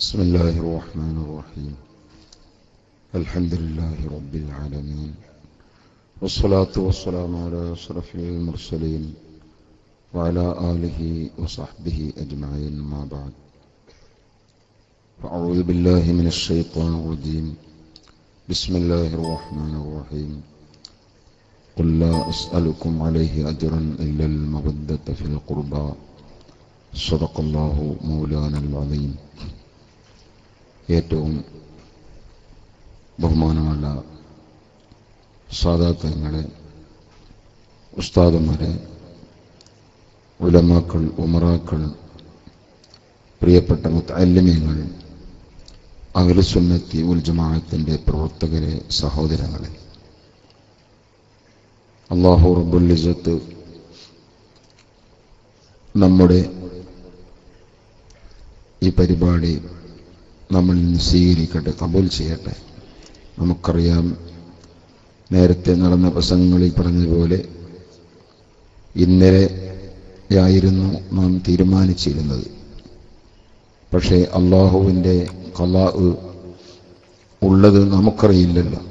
بسم الله الرحمن الرحيم الحمد لله رب العالمين والصلاة والسلام على أشرف المرسلين وعلى آله وصحبه أجمعين ما بعد فأعوذ بالله من الشيطان الرجيم بسم الله الرحمن الرحيم قل لا أسألكم عليه أجرا إلا المودة في القربى صدق الله مولانا العظيم. ഏറ്റവും ബഹുമാനമുള്ള സാദാത്തുകളെ, ഉസ്താദുമാരെ, ഉലമാക്കൾ, ഉമറാക്കൾ, പ്രിയപ്പെട്ട മുതഅല്ലിമീങ്ങൾ, അഹ്ലുസുന്നത്തി വൽ ജമാഅത്തിന്റെ പ്രവർത്തകരെ, സഹോദരങ്ങളെ, അല്ലാഹു റബ്ബുൽ ഇസ്സത്ത് നമ്മുടെ ഈ പരിപാടി നമ്മളിൽ നിന്ന് സ്വീകരിക്കട്ടെ, കബൂൽ ചെയ്യട്ടെ. നമുക്കറിയാം, നേരത്തെ നടന്ന പ്രസംഗങ്ങളിൽ പറഞ്ഞതുപോലെ ഇന്നലെയായിരുന്നു നാം തീരുമാനിച്ചിരുന്നത്. പക്ഷേ അള്ളാഹുവിൻ്റെ ഖലാ ഉള്ളത് നമുക്കറിയില്ലല്ലോ.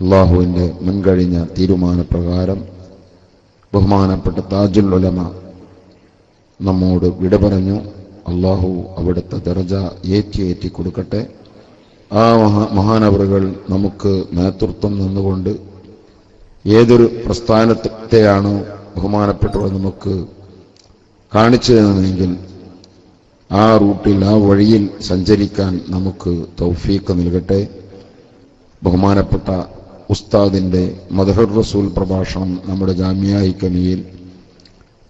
അള്ളാഹുവിൻ്റെ മുൻകഴിഞ്ഞ തീരുമാനപ്രകാരം ബഹുമാനപ്പെട്ട താജുൽ ഉലമ നമ്മോട് വിട പറഞ്ഞു. അള്ളാഹു അവിടുത്തെ ദർജ ഏറ്റി കൊടുക്കട്ടെ. ആ മഹാനവറുകൾ നമുക്ക് നേതൃത്വം നിന്നുകൊണ്ട് ഏതൊരു പ്രസ്ഥാനത്തെയാണോ ബഹുമാനപ്പെട്ടവർ നമുക്ക് കാണിച്ചു തന്നതെങ്കിൽ ആ റൂട്ടിൽ, ആ വഴിയിൽ സഞ്ചരിക്കാൻ നമുക്ക് തൗഫീഖ് നൽകട്ടെ. ബഹുമാനപ്പെട്ട ഉസ്താദിന്റെ മദ്ഹുർ റസൂൽ പ്രഭാഷണം നമ്മുടെ ജാമിഅ ഹിക്കമിയിൽ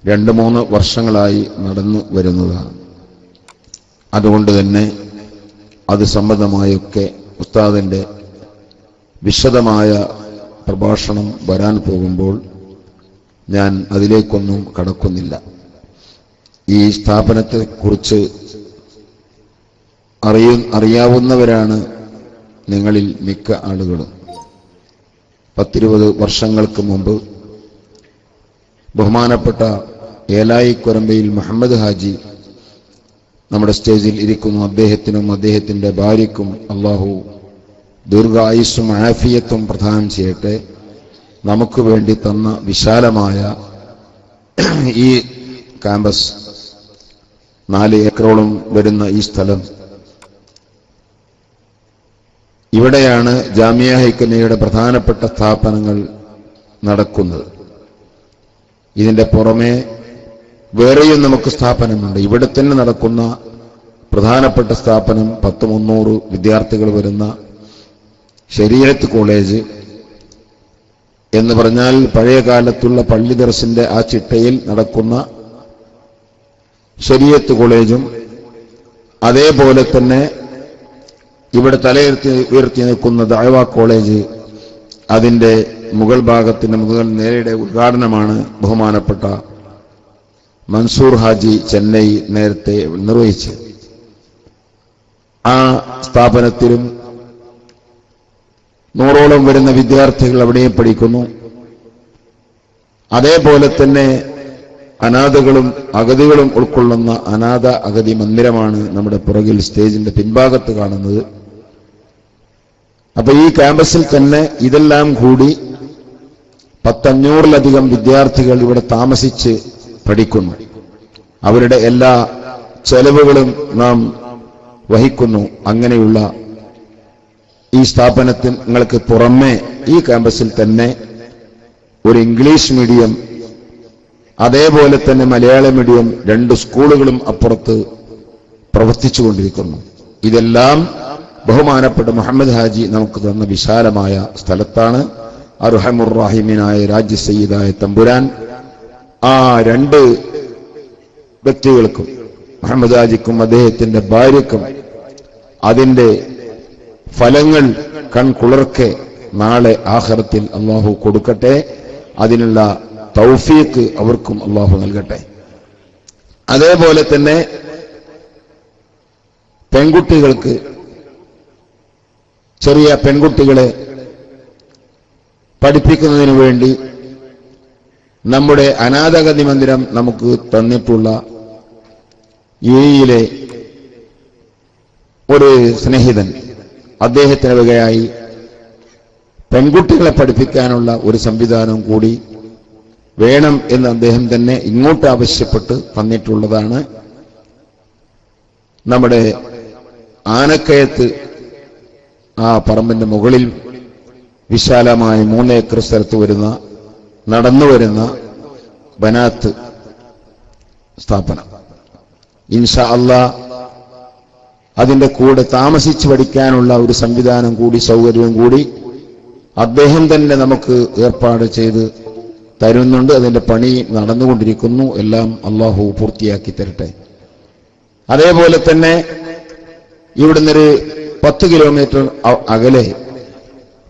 2-3 വർഷങ്ങളായി നടന്നു വരുന്നതാണ്. അതുകൊണ്ട് തന്നെ അത് സംബന്ധമായൊക്കെ ഉസ്താദിന്റെ വിശദമായ പ്രഭാഷണം വരാൻ പോകുമ്പോൾ ഞാൻ അതിലേക്കൊന്നും കടക്കുന്നില്ല. ഈ സ്ഥാപനത്തെക്കുറിച്ച് അറിയാവുന്നവരാണ് നിങ്ങളിൽ മിക്ക ആളുകളും. 10-20 വർഷങ്ങൾക്ക് മുമ്പ് ബഹുമാനപ്പെട്ട ഏലായിക്കൊരമ്പയിൽ മുഹമ്മദ് ഹാജി നമ്മുടെ സ്റ്റേജിൽ ഇരിക്കുന്നു. അദ്ദേഹത്തിനും അദ്ദേഹത്തിന്റെ ഭാര്യയ്ക്കും അള്ളാഹു ദീർഘായുസ്സും ആഫിയത്തും പ്രദാനം ചെയ്യട്ടെ. നമുക്ക് വേണ്ടി തന്ന വിശാലമായ ഈ ക്യാമ്പസ്, 4 ഏക്കറോളം വരുന്ന ഈ സ്ഥലം, ഇവിടെയാണ് ജാമിഅ ഹിക്കമിയുടെ പ്രധാനപ്പെട്ട സ്ഥാപനങ്ങൾ നടക്കുന്നത്. ഇതിന്റെ പുറമെ വേറെയും നമുക്ക് സ്ഥാപനമുണ്ട്. ഇവിടെ തന്നെ നടക്കുന്ന പ്രധാനപ്പെട്ട സ്ഥാപനം 10-300 വിദ്യാർത്ഥികൾ വരുന്ന ശരീഅത്ത് കോളേജ് എന്ന് പറഞ്ഞാൽ പഴയ കാലത്തുള്ള പള്ളി ദർസിന്റെ ആ ചിട്ടയിൽ നടക്കുന്ന ശരീഅത്ത് കോളേജും, അതേപോലെ തന്നെ ഇവിടെ ഉയർത്തി നിൽക്കുന്ന ദഅവ കോളേജ്, അതിന്റെ മുകൾ ഭാഗത്തിന്റെ മുകൾ നേരെയുടെ ഉദ്ഘാടനമാണ് ബഹുമാനപ്പെട്ട മൻസൂർ ഹാജി ചെന്നൈ നേരത്തെ നിർവഹിച്ചത്. ആ സ്ഥാപനത്തിലും 100ഓളം വരുന്ന വിദ്യാർത്ഥികൾ അവിടെയും പഠിക്കുന്നു. അതേപോലെ തന്നെ അനാഥകളും അഗതികളും ഉൾക്കൊള്ളുന്ന അനാഥ അഗതി മന്ദിരമാണ് നമ്മുടെ പുറകിൽ സ്റ്റേജിന്റെ പിൻഭാഗത്ത് കാണുന്നത്. അപ്പൊ ഈ ക്യാമ്പസിൽ തന്നെ ഇതെല്ലാം കൂടി 500-ലധികം വിദ്യാർത്ഥികൾ ഇവിടെ താമസിച്ച് പഠിക്കുന്നു. അവരുടെ എല്ലാ ചെലവുകളും നാം വഹിക്കുന്നു. അങ്ങനെയുള്ള ഈ സ്ഥാപനങ്ങൾക്ക് പുറമെ ഈ ക്യാമ്പസിൽ തന്നെ ഒരു ഇംഗ്ലീഷ് മീഡിയം, അതേപോലെ തന്നെ മലയാള മീഡിയം 2 സ്കൂളുകളും അപ്പുറത്ത് പ്രവർത്തിച്ചുകൊണ്ടിരിക്കുന്നു. ഇതെല്ലാം ബഹുമാനപ്പെട്ട മുഹമ്മദ് ഹാജി നമുക്ക് തന്ന വിശാലമായ സ്ഥലത്താണ്. അർഹമുർ റഹീമിനായ രാജ്യ സയ്യിദായ തമ്പുരാൻ ആ 2 വ്യക്തികൾക്കും, മുഹമ്മദ് ഹാജിക്കും അദ്ദേഹത്തിന്റെ ഭാര്യയ്ക്കും, അതിന്റെ ഫലങ്ങൾ കൺകുളിർക്കെ നാളെ ആഖിറത്തിൽ അള്ളാഹു കൊടുക്കട്ടെ. അതിനുള്ള തൗഫീഖ് അവർക്കും അള്ളാഹു നൽകട്ടെ. അതേപോലെ തന്നെ പെൺകുട്ടികൾക്ക്, ചെറിയ പെൺകുട്ടികളെ പഠിപ്പിക്കുന്നതിനു വേണ്ടി നമ്മുടെ അനാഥഗതി മന്ദിരം നമുക്ക് തന്നിട്ടുള്ള യുഎഇയിലെ ഒരു സ്നേഹിതൻ അദ്ദേഹത്തിന് വകയായി പെൺകുട്ടികളെ പഠിപ്പിക്കാനുള്ള ഒരു സംവിധാനം കൂടി വേണം എന്ന് അദ്ദേഹം തന്നെ ഇങ്ങോട്ട് ആവശ്യപ്പെട്ട് തന്നിട്ടുള്ളതാണ്. നമ്മുടെ ആനക്കയത്ത് ആ പറമ്പിന്റെ മുകളിൽ വിശാലമായ 3 ഏക്കർ സ്ഥലത്ത് വരുന്ന നടന്നു വരുന്ന ബനാത്ത് സ്ഥാപനം. ഇൻഷാ അല്ലാഹ് അതിന്റെ കൂടെ താമസിച്ച് പഠിക്കാനുള്ള ഒരു സംവിധാനം കൂടി സൗകര്യവും കൂടി അദ്ദേഹം തന്നെ നമുക്ക് ഏർപ്പാട് ചെയ്ത് തരുന്നുണ്ട്. അതിന്റെ പണി നടന്നുകൊണ്ടിരിക്കുന്നു. എല്ലാം അള്ളാഹു പൂർത്തിയാക്കി തരട്ടെ. അതേപോലെ തന്നെ ഇവിടുന്നൊരു 10 കിലോമീറ്റർ അകലെ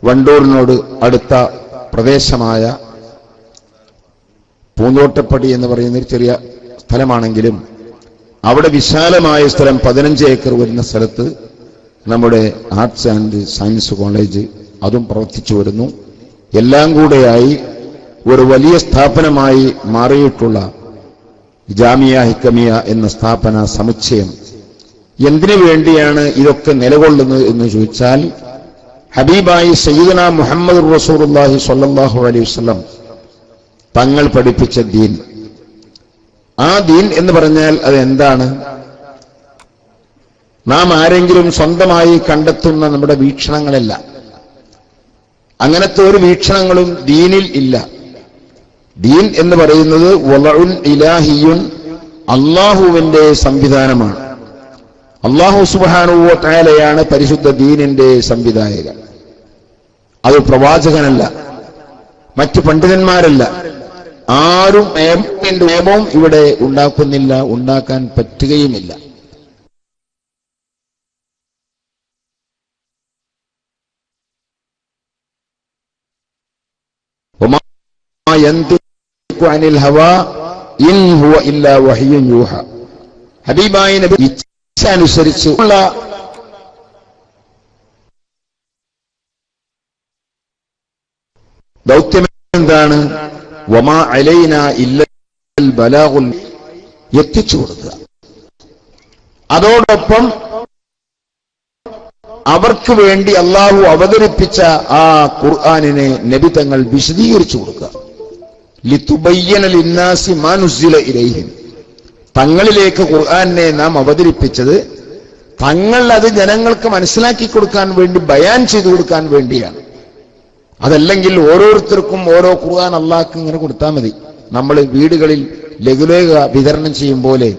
വണ്ടൂരിനോട് അടുത്ത പ്രദേശമായ പൂന്തോട്ടപ്പടി എന്ന് പറയുന്നൊരു ചെറിയ സ്ഥലമാണെങ്കിലും അവിടെ വിശാലമായ സ്ഥലം 15 ഏക്കർ വരുന്ന സ്ഥലത്ത് നമ്മുടെ ആർട്സ് ആൻഡ് സയൻസ് കോളേജ് അതും പ്രവർത്തിച്ചു വരുന്നു. എല്ലാം കൂടെയായി ഒരു വലിയ സ്ഥാപനമായി മാറിയിട്ടുള്ള ജാമിയ ഹിക്കമിയ എന്ന സ്ഥാപന സമുച്ചയം എന്തിനു വേണ്ടിയാണ് ഇതൊക്കെ നിലകൊള്ളുന്നത് എന്ന് ചോദിച്ചാൽ, ഹബീബായി സയ്യിദുനാ മുഹമ്മദ് റസൂലുള്ളാഹി സ്വല്ലല്ലാഹു അലൈഹി വസല്ലം തങ്ങൾ പഠിപ്പിച്ച ദീൻ. ആ ദീൻ എന്ന് പറഞ്ഞാൽ അത് എന്താണ്? നാം ആരെങ്കിലും സ്വന്തമായി കണ്ടെത്തുന്ന നമ്മുടെ വീക്ഷണങ്ങളല്ല. അങ്ങനത്തെ ഒരു വീക്ഷണങ്ങളും ദീനിൽ ഇല്ല. ദീൻ എന്ന് പറയുന്നത് വലഉൻ ഇലാഹിയുൻ, അള്ളാഹുവിന്റെ സംവിധാനമാണ്. അള്ളാഹു സുബ്ഹാനഹു വ തആലയാണ് പരിശുദ്ധ ദീനിന്റെ സംവിധായകൻ. അത് പ്രവാചകനല്ല, മറ്റു പണ്ഡിതന്മാരല്ല. ആരും നിയമവും ഇവിടെ ഉണ്ടാക്കുന്നില്ല, ഉണ്ടാക്കാൻ പറ്റുകയുമില്ല. ഹബീബായ നബി ഇച്ഛ അനുസരിച്ചുള്ള ദൗത്യം എന്താണ്? വമാ അലൈനാ ഇല്ലൽ ബലാഗുൽ, എത്തിച്ചു കൊടുക്കുക. അതോടൊപ്പം അവർക്ക് വേണ്ടി അള്ളാഹു അവതരിപ്പിച്ച ആ ഖുർആനിനെ നബി തങ്ങൾ വിശദീകരിച്ചു കൊടുക്കുക. ലിതുബയ്യന ലിന്നാസി മാ നുസ്സില ഇലൈഹിം, തങ്ങളിലേക്ക് ഖുർആനെ നാം അവതരിപ്പിച്ചത് തങ്ങൾ അത് ജനങ്ങൾക്ക് മനസ്സിലാക്കി കൊടുക്കാൻ വേണ്ടി, ബയാൻ ചെയ്തു കൊടുക്കാൻ വേണ്ടിയാണ്. അതല്ലെങ്കിൽ ഓരോരുത്തർക്കും ഓരോ ഖുർആൻ അള്ളാഹ്ക്ക് ഇങ്ങനെ കൊടുത്താൽ മതി. നമ്മൾ വീടുകളിൽ ലഘുലേഖ വിതരണം ചെയ്യും പോലെ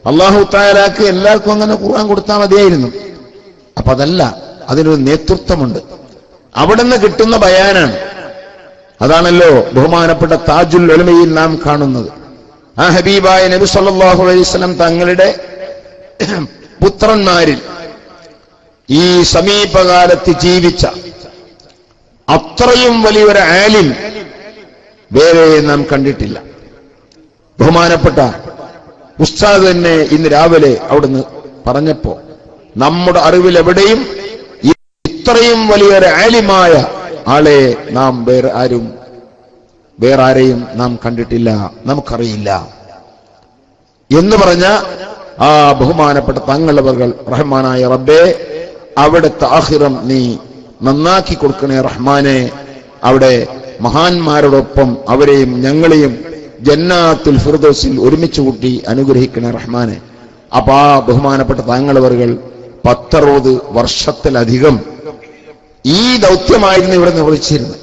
അള്ളാഹു തആലാക്ക് എല്ലാവർക്കും അങ്ങനെ ഖുർആൻ കൊടുത്താൽ മതിയായിരുന്നു. അപ്പൊ അതല്ല, അതിനൊരു നേതൃത്വമുണ്ട്. അവിടെ നിന്ന് കിട്ടുന്ന ബയാനാണ്. അതാണല്ലോ ബഹുമാനപ്പെട്ട താജുൽ ഉലമയിൽ നാം കാണുന്നത്. ആ ഹബീബായ നബി സല്ലല്ലാഹു അലൈഹി വസല്ലം തങ്ങളുടെ പുത്രന്മാരിൽ ഈ സമീപകാലത്ത് ജീവിച്ച അത്രയും വലിയൊരു ആലിം വേറെ നാം കണ്ടിട്ടില്ല. ബഹുമാനപ്പെട്ട ഉസ്താദ് തന്നെ ഇന്ന് രാവിലെ അവിടുന്ന് പറഞ്ഞപ്പോ നമ്മുടെ അറിവിൽ എവിടെയും ഇത്രയും വലിയൊരു ആലിമായ ആളെ നാം വേറെ ആരെയും നാം കണ്ടിട്ടില്ല, നമുക്കറിയില്ല എന്ന് പറഞ്ഞ ആ ബഹുമാനപ്പെട്ട തങ്ങളവர்கள் റഹ്മാനായ റബ്ബേ, അവിടുത്തെ ആഖിറം നീ നന്നാക്കി കൊടുക്കണേ റഹ്മാനെ. അവിടെ മഹാന്മാരോടൊപ്പം അവരെയും ഞങ്ങളെയും ജന്നാത്തുൽ ഫിർദൗസിൽ ഒരുമിച്ച് കൂട്ടി അനുഗ്രഹിക്കണേ റഹ്മാനെ. അപ്പൊ ആ ബഹുമാനപ്പെട്ട തങ്ങളവர்கள் 10-60 വർഷത്തിലധികം ഈ ദൗത്യമായിരുന്നു ഇവിടെ നിർവഹിച്ചിരുന്നത്.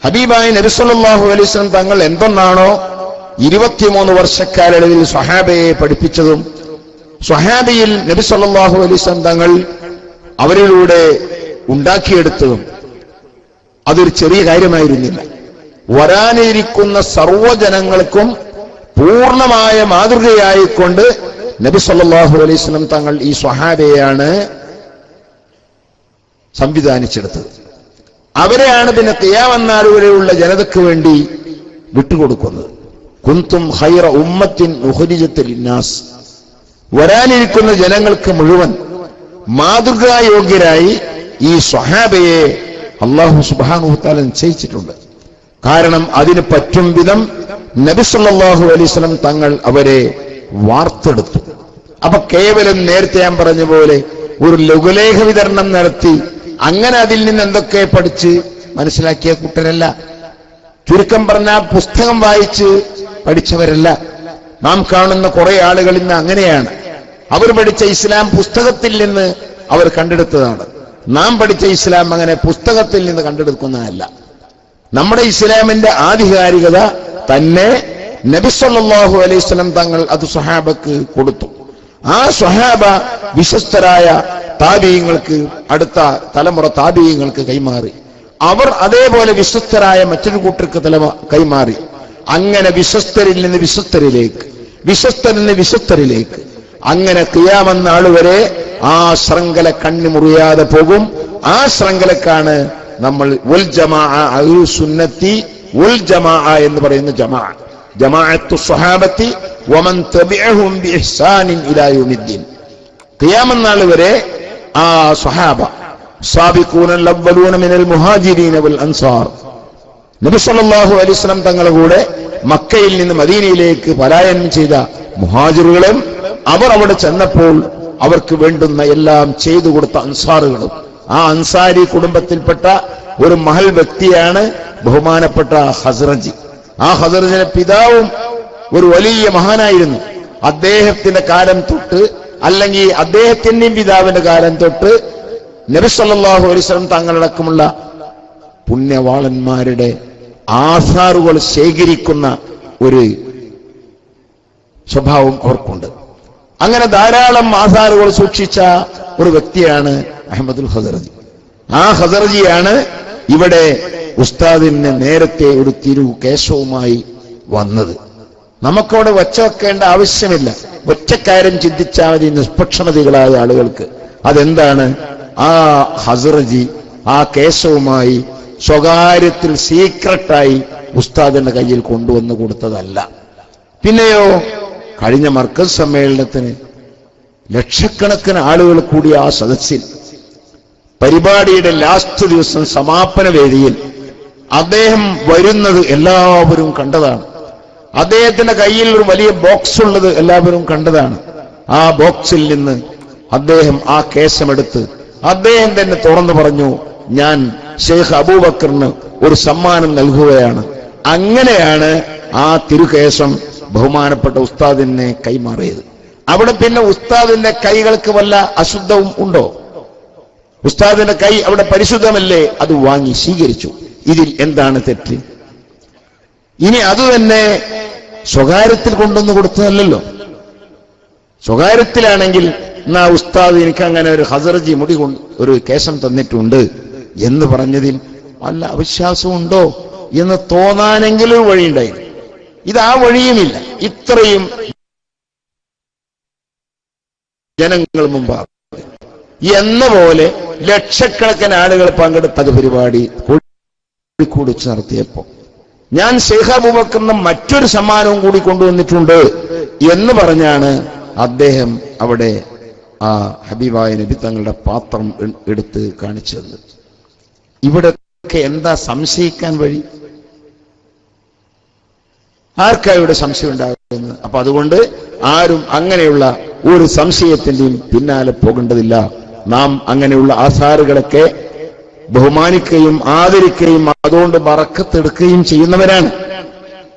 ഹബീബായ നബി സല്ലല്ലാഹു അലൈഹി വസല്ലം തങ്ങൾ എന്തൊന്നാണോ 23 വർഷക്കാലയളവിൽ സ്വഹാബയെ പഠിപ്പിച്ചതും സ്വഹാബിയിൽ നബി സല്ലല്ലാഹു അലൈഹി വസല്ലം തങ്ങൾ അവരിലൂടെ ഉണ്ടാക്കിയെടുത്തതും അതൊരു ചെറിയ കാര്യമായിരുന്നില്ല. വരാനിരിക്കുന്ന സർവ്വജനങ്ങൾക്കും പൂർണ്ണമായ മാതൃകയായിക്കൊണ്ട് നബി സല്ലല്ലാഹു അലൈഹി വസല്ലം തങ്ങൾ ഈ സ്വഹാബയെയാണ് സംവിധാനിച്ചെടുത്തത്. അവരെയാണ് പിന്നെ ഖിയാമത്ത് നാൾ വരെയുള്ള ജനതയ്ക്ക് വേണ്ടി വിട്ടുകൊടുക്കുന്നത്. കുന്തും ഖൈറ ഉമ്മത്തിൻ ഉഖ്രിജത് ലിന്നാസ്, വരാനിരിക്കുന്ന ജനങ്ങൾക്ക് മുഴുവൻ മാതൃകായോഗ്യരായി ഈ സ്വഹാബയെ അല്ലാഹു സുബ്ഹാനഹു വ തആല നിശ്ചയിച്ചിട്ടുണ്ട്. കാരണം അതിന് പറ്റും വിധം നബി സല്ലല്ലാഹു അലൈഹി വസല്ലം തങ്ങൾ അവരെ വാർത്തെടുത്തു. അപ്പൊ കേവലം നേരത്തെ ഞാൻ പറഞ്ഞ പോലെ ഒരു ലഘുലേഖ വിതരണം നടത്തി അങ്ങനെ അതിൽ നിന്ന് എന്തൊക്കെ പഠിച്ച് മനസ്സിലാക്കിയ കൂട്ടരല്ല. ചുരുക്കം പറഞ്ഞാൽ പുസ്തകം വായിച്ച് പഠിച്ചവരല്ല. നാം കാണുന്ന കുറെ ആളുകൾ ഇന്ന് അങ്ങനെയാണ്. അവർ പഠിച്ച ഇസ്ലാം പുസ്തകത്തിൽ നിന്ന് അവർ കണ്ടെടുത്തതാണ്. നാം പഠിച്ച ഇസ്ലാം അങ്ങനെ പുസ്തകത്തിൽ നിന്ന് കണ്ടെടുക്കുന്നതല്ല. നമ്മുടെ ഇസ്ലാമിന്റെ ആധികാരികത തന്നെ നബി സല്ലല്ലാഹു അലൈഹി വസല്ലം തങ്ങൾ അത് സ്വഹാബക്ക് കൊടുത്തു. ആ സ്വഹാബ വിശ്വസ്തരായ താബിഈങ്ങൾക്ക്, അടുത്ത തലമുറ താബിഈങ്ങൾക്ക് കൈമാറി. അവർ അതേപോലെ വിശ്വസ്തരായ മറ്റൊരു കൂട്ടർക്ക് കൈമാറി. അങ്ങനെ വിശ്വസ്തരിൽ നിന്ന് വിശ്വസ്തരിലേക്ക്, വിശ്വസ്തരിൽ നിന്ന് വിശ്വസ്തരിലേക്ക്, അങ്ങനെ ഖിയാമത്ത് നാൾ വരെ ആ ശൃംഖല കണ്ണിമുറിയാതെ പോകും. ആ ശൃംഖലക്കാണ് നമ്മൾ വൽ ജമാഅ അഹ്ലു സുന്നത്തി വൽ ജമാഅ എന്ന് പറയുന്ന ജമാഅ, ജമാഅത്തു സ്വഹാബത്തി വമൻ തബിഅഹും ബിഇഹ്സാനിൻ ഇലാ യൗമിദ്ദീൻ. ഖിയാമത്ത് നാൾ വരെ ആ സ്വഹാബ സാബിഖൂനൽ അവ്വലൂന മിനൽ മുഹാജിരീന വൽ അൻസാർ, നബി സല്ലല്ലാഹു അലൈഹി വസല്ലം തങ്ങളുടെ കൂടെ മക്കയിൽ നിന്ന് മദീനയിലേക്ക് പലായനം ചെയ്ത മുഹാജിറുകളും അവർ അവിടെ ചെന്നപ്പോൾ അവർക്ക് വേണ്ടുന്ന എല്ലാം ചെയ്തു കൊടുത്ത അൻസാറുകളും, ആ അൻസാരി കുടുംബത്തിൽപ്പെട്ട ഒരു മഹൽ വ്യക്തിയാണ് ബഹുമാനപ്പെട്ട ഹസ്റജി. ആ ഹസ്റജിന്റെ പിതാവും ഒരു വലിയ മഹാനായിരുന്നു. അദ്ദേഹത്തിന്റെ കാലം തൊട്ട്, അല്ലെങ്കിൽ അദ്ദേഹത്തിന്റെയും പിതാവിന്റെ കാലം തൊട്ട് നബി സല്ലല്ലാഹു അലൈഹി വസല്ലം തങ്ങളടക്കമുള്ള പുണ്യവാളന്മാരുടെ ആസാറുകൾ ശേഖരിക്കുന്ന ഒരു സ്വഭാവം അവർക്കുണ്ട്. അങ്ങനെ ധാരാളം ആസാറുകൾ സൂക്ഷിച്ച ഒരു വ്യക്തിയാണ് അഹ്മദുൽ ഹസ്റജി. ആ ഹസ്റജിയാണ് ഇവിടെ ഉസ്താദിന് നേരത്തെ ഒരു തിരു കേശവുമായി വന്നത്. നമുക്കവിടെ വച്ച വെക്കേണ്ട ആവശ്യമില്ല. ഒറ്റക്കാര്യം ചിന്തിച്ചാൽ മതി നിഷ്പക്ഷമതികളായ ആളുകൾക്ക്. അതെന്താണ്? ആ ഹസ്റജി ആ കേശവുമായി സ്വകാര്യത്തിൽ സീക്രട്ടായി ഉസ്താദിന്റെ കയ്യിൽ കൊണ്ടുവന്ന് കൊടുത്തതല്ല. പിന്നെയോ കഴിഞ്ഞ മർക്കസ് സമ്മേളനത്തിന് ലക്ഷക്കണക്കിന് ആളുകൾ കൂടിയ ആ സദസ്സിൽ പരിപാടിയുടെ ലാസ്റ്റ് ദിവസം സമാപന വേദിയിൽ അദ്ദേഹം വരുന്നത് എല്ലാവരും കണ്ടതാണ്. അദ്ദേഹത്തിന്റെ കയ്യിൽ ഒരു വലിയ ബോക്സ് ഉള്ളത് എല്ലാവരും കണ്ടതാണ്. ആ ബോക്സിൽ നിന്ന് അദ്ദേഹം ആ കേശമെടുത്ത് അദ്ദേഹം തന്നെ തുറന്നു പറഞ്ഞു, ഞാൻ ഷെയ്ഖ് അബൂബക്കറിന് ഒരു സമ്മാനം നൽകുകയാണ്. അങ്ങനെയാണ് ആ തിരുകേശം ബഹുമാനപ്പെട്ട ഉസ്താദിനെ കൈമാറിയത്. അവിടെ പിന്നെ ഉസ്താദിന്റെ കൈകൾക്ക് വല്ല അശുദ്ധവും ഉണ്ടോ? ഉസ്താദിന്റെ കൈ അവിടെ പരിശുദ്ധമല്ലേ? അത് വാങ്ങി സ്വീകരിച്ചു. ഇതിൽ എന്താണ് തെറ്റ്? ഇനി അതുതന്നെ സ്വകാര്യത്തിൽ കൊണ്ടുവന്ന് കൊടുത്തതല്ലോ. സ്വകാര്യത്തിലാണെങ്കിൽ എന്നാ ഉസ്താദ് എനിക്ക് അങ്ങനെ ഒരു ഹസ്റജി മുടി കൊണ്ട് ഒരു കേശം തന്നിട്ടുണ്ട് എന്ന് പറഞ്ഞതിൽ വല്ല അവിശ്വാസമുണ്ടോ എന്ന് തോന്നാനെങ്കിലും വഴിയുണ്ടായിരുന്നു. ഇത് ആ വഴിയുമില്ല. ഇത്രയും ജനങ്ങൾ മുമ്പാണ് എന്ന പോലെ ലക്ഷക്കണക്കിന് ആളുകൾ പങ്കെടുത്ത പരിപാടി കോഴിക്കോട് വെച്ച് നടത്തിയപ്പോ ഞാൻ ഷെയ്ഖ് അബൂബക്കറിന് മറ്റൊരു സമ്മാനവും കൂടി കൊണ്ടുവന്നിട്ടുണ്ട് എന്ന് പറഞ്ഞാണ് അദ്ദേഹം അവിടെ ആ ഹബീബായ നബി തങ്ങളുടെ പാത്രം എടുത്ത് കാണിച്ചത്. ഇവിടെയൊക്കെ എന്താ സംശയിക്കാൻ വഴി? ആർക്കാ ഇവിടെ സംശയം ഉണ്ടാകുന്നത്? അപ്പൊ അതുകൊണ്ട് ആരും അങ്ങനെയുള്ള ഒരു സംശയത്തിന്റെയും പിന്നാലെ പോകേണ്ടതില്ല. നാം അങ്ങനെയുള്ള ആസാറുകളൊക്കെ ബഹുമാനിക്കുകയും ആദരിക്കുകയും അതുകൊണ്ട് ബറക്കത്തെടുക്കുകയും ചെയ്യുന്നവരാണ്.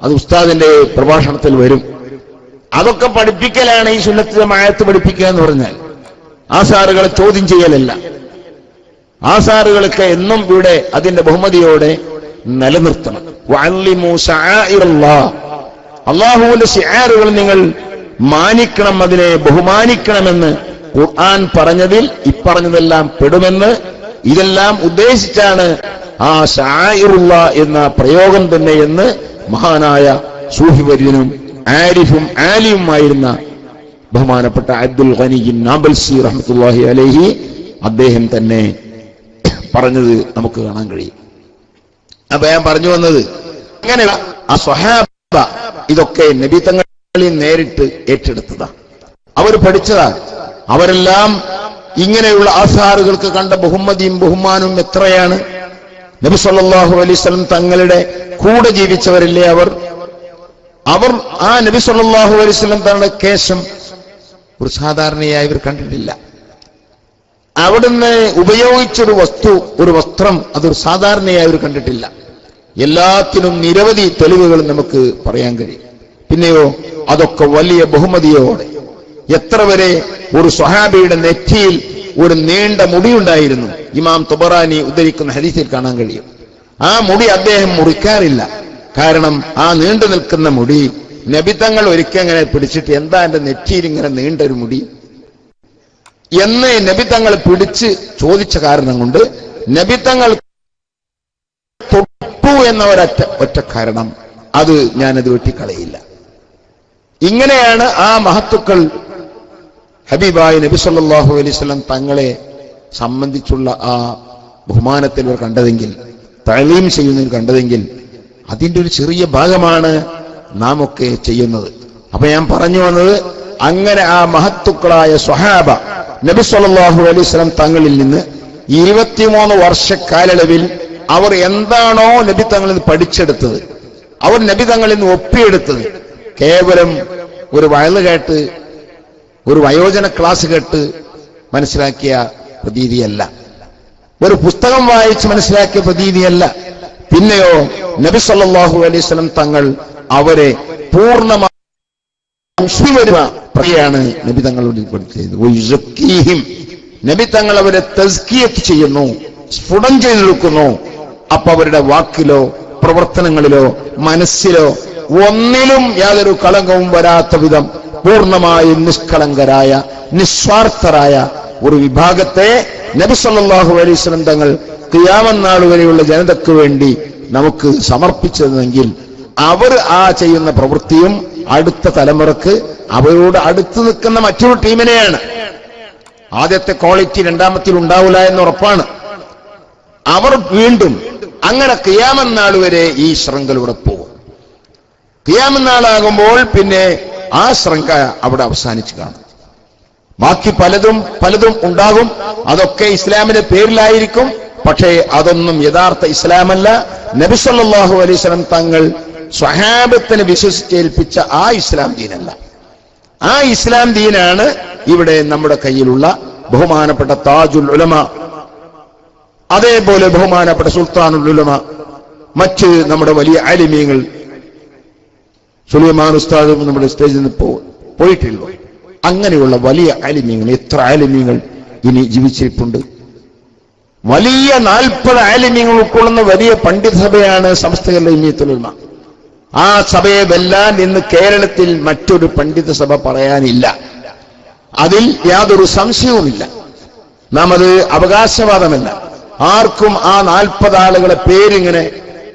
അത് ഉസ്താദിന്റെ പ്രഭാഷണത്തിൽ വരും. അതൊക്കെ പഠിപ്പിക്കലാണ് ഈ സുന്നത്ത് ജമാഅത്ത് പഠിപ്പിക്കുക എന്ന് പറഞ്ഞാൽ. ആസാറുകളെ ചോദ്യം ചെയ്യലല്ല. ആസാറുകളൊക്കെ എന്നും ഇവിടെ അതിന്റെ ബഹുമതിയോടെ നിലനിർത്തണം. വഅല്ലിമു ശആഇറല്ലാഹ്, അല്ലാഹുവിന്റെ ശിആറുകൾ നിങ്ങൾ മാനിക്കണം, അതിനെ ബഹുമാനിക്കണമെന്ന് ഖുർആൻ പറഞ്ഞതിൽ ഇപ്പറഞ്ഞതെല്ലാം പെടുമെന്ന്, ഇതെല്ലാം ഉദ്ദേശിച്ചാണ് ആ ശആഇറുല്ലാഹ് എന്ന പ്രയോഗം തന്നെ എന്ന് മഹാനായ സൂഫിവര്യനും ആരിഫും ആലിയുമായിരുന്ന ബഹുമാനപ്പെട്ട അബ്ദുൽ ഗനി നാബൽസി റഹ്മത്തുള്ളാഹി അലൈഹി അദ്ദേഹം തന്നെ പറഞ്ഞത് നമുക്ക് കാണാൻ കഴിയും. അപ്പൊ ഞാൻ പറഞ്ഞു വന്നത് അങ്ങനെ ആ സ്വഹാബ ഇതൊക്കെ നബി തങ്ങളിൽ നേരിട്ട് ഏറ്റെടുത്തതാ, അവർ പഠിച്ചതാ. അവരെല്ലാം ഇങ്ങനെയുള്ള ആസാറുകൾക്ക് കണ്ട ബഹുമതിയും ബഹുമാനവും എത്രയാണ്. നബി സല്ലല്ലാഹു അലൈഹി വസല്ലം തങ്ങളുടെ കൂടെ ജീവിച്ചവരില്ലേ അവർ ആ നബി സല്ലല്ലാഹു അലൈഹി വസല്ലം തങ്ങളുടെ കേശം ഒരു സാധാരണയായി ഇവർ കണ്ടിട്ടില്ല. അവിടുന്ന് ഉപയോഗിച്ചൊരു ഒരു വസ്ത്രം അതൊരു സാധാരണയായി അവർ കണ്ടിട്ടില്ല. എല്ലാത്തിനും നിരവധി തെളിവുകൾ നമുക്ക് പറയാൻ കഴിയും. പിന്നെയോ അതൊക്കെ വലിയ ബഹുമതിയോടെ. എത്ര വരെ ഒരു സ്വഹാബിയുടെ നെറ്റിയിൽ ഒരു നീണ്ട മുടിയുണ്ടായിരുന്നു. ഇമാം തുബറാനി ഉദ്ധരിക്കുന്ന ഹദീസിൽ കാണാൻ കഴിയും. ആ മുടി അദ്ദേഹം മുറിക്കാറില്ല. കാരണം ആ നീണ്ടു നിൽക്കുന്ന മുടി നബിതങ്ങൾ ഒരിക്കങ്ങനെ പിടിച്ചിട്ട് എന്താ എന്റെ നെറ്റിയിൽ ഇങ്ങനെ നീണ്ടൊരു മുടി എന്ന് നബിതങ്ങൾ പിടിച്ച് ചോദിച്ച കാരണം കൊണ്ട് നബിതങ്ങൾ തൊട്ടു എന്ന ഒറ്റ കാരണം അത് ഞാനത് വെട്ടിക്കളയില്ല. ഇങ്ങനെയാണ് ആ മഹത്തുക്കൾ ഹബീബായ നബി സല്ലല്ലാഹു അലൈഹി വസല്ലം തങ്ങളെ സംബന്ധിച്ചുള്ള ആ ബഹുമാനത്തിൽ ഇവർ കണ്ടതെങ്കിൽ, തഅലീം ചെയ്യുന്നതിൽ കണ്ടതെങ്കിൽ അതിന്റെ ഒരു ചെറിയ ഭാഗമാണ് നാം ഒക്കെ ചെയ്യുന്നത്. അപ്പൊ ഞാൻ പറഞ്ഞു വന്നത്, അങ്ങനെ ആ മഹത്തുക്കളായ സ്വഹാബ നബി സല്ലല്ലാഹു അലൈഹി വസല്ലം തങ്ങളിൽ നിന്ന് 23 വർഷക്കാലയളവിൽ അവർ എന്താണോ നബി തങ്ങളിൽ നിന്ന് പഠിച്ചെടുത്തത്, അവർ നബി തങ്ങളിൽ നിന്ന് ഒപ്പിയെടുത്തത് കേവലം ഒരു വയല് കേട്ട്, ഒരു വയോജന ക്ലാസ് കേട്ട് മനസ്സിലാക്കിയ പ്രതീതിയല്ല, ഒരു പുസ്തകം വായിച്ച് മനസ്സിലാക്കിയ പ്രതീതിയല്ല. പിന്നെയോ നബി സല്ലല്ലാഹു അലൈഹി വസല്ലം തങ്ങൾ അവരെ പൂർണ്ണമായി നബി തങ്ങളോട് പഠിച്ചത്. നബി തങ്ങൾ അവരെ തസ്കിയത്ത് ചെയ്യുന്നു, സ്ഫുടം ചെയ്തെടുക്കുന്നു. അപ്പൊ അവരുടെ വാക്കിലോ പ്രവർത്തനങ്ങളിലോ മനസ്സിലോ ഒന്നിലും യാതൊരു കളങ്കവും വരാത്ത വിധം പൂർണ്ണമായും നിഷ്കളങ്കരായ നിസ്വാർത്ഥരായ ഒരു വിഭാഗത്തെ നബി സല്ലല്ലാഹു അലൈഹി വസല്ലം തങ്ങൾ ഖിയാമത്ത് നാൾ വരെയുള്ള ജനതയ്ക്ക് വേണ്ടി നമുക്ക് സമർപ്പിച്ചതെങ്കിൽ അവർ ആ ചെയ്യുന്ന പ്രവൃത്തിയും അടുത്ത തലമുറക്ക് അവരോട് അടുത്ത് നിൽക്കുന്ന മറ്റൊരു ടീമിനെയാണ്. ആദ്യത്തെ ക്വാളിറ്റി രണ്ടാമത്തിൽ ഉണ്ടാവില്ല എന്ന് ഉറപ്പാണ്. അവർ വീണ്ടും അങ്ങനെ ഖിയാമത്ത് നാൾ വരെ ഈ ശൃംഖലയുടെ പോകും. ഖിയാമത്ത് നാളാകുമ്പോൾ പിന്നെ ആ ശൃംഖല അവിടെ അവസാനിച്ചു കാണും. ബാക്കി പലതും ഉണ്ടാകും. അതൊക്കെ ഇസ്ലാമിന്റെ പേരിലായിരിക്കും. പക്ഷേ അതൊന്നും യഥാർത്ഥ ഇസ്ലാമല്ല. നബി സല്ലല്ലാഹു അലൈഹി വസല്ലം തങ്ങൾ സ്വഹാബത്തിനെ വിശ്വസിച്ചേൽപ്പിച്ച ആ ഇസ്ലാം ദീനല്ല. ആ ഇസ്ലാം ദീനാണ് ഇവിടെ നമ്മുടെ കയ്യിലുള്ള ബഹുമാനപ്പെട്ട താജുൽ ഉലമ, അതേപോലെ ബഹുമാനപ്പെട്ട സുൽത്താനുൽ ഉലമ, മറ്റ് നമ്മുടെ വലിയ ആലിമീങ്ങൾ. സുലൈമാൻ ഉസ്താദ് നമ്മുടെ സ്റ്റേജിൽ നിന്ന് പോയിട്ടില്ല. അങ്ങനെയുള്ള വലിയ ആലിമീങ്ങൾ, എത്ര ആലിമീങ്ങൾ ഇനി ജീവിച്ചിരിപ്പുണ്ട്. വലിയ 40 ആലിമീങ്ങൾ ഉൾക്കൊള്ളുന്ന വലിയ പണ്ഡിത സഭയാണ് സമസ്ത കേരള ജംഇയ്യത്തുൽ ഉലമ. ആ സഭയെ വെല്ലാൻ ഇന്ന് കേരളത്തിൽ മറ്റൊരു പണ്ഡിത സഭ പറയാനില്ല. അതിൽ യാതൊരു സംശയവുമില്ല. നാം അത് അവകാശവാദമല്ല. ആർക്കും ആ 40 ആളുകളെ പേരിങ്ങനെ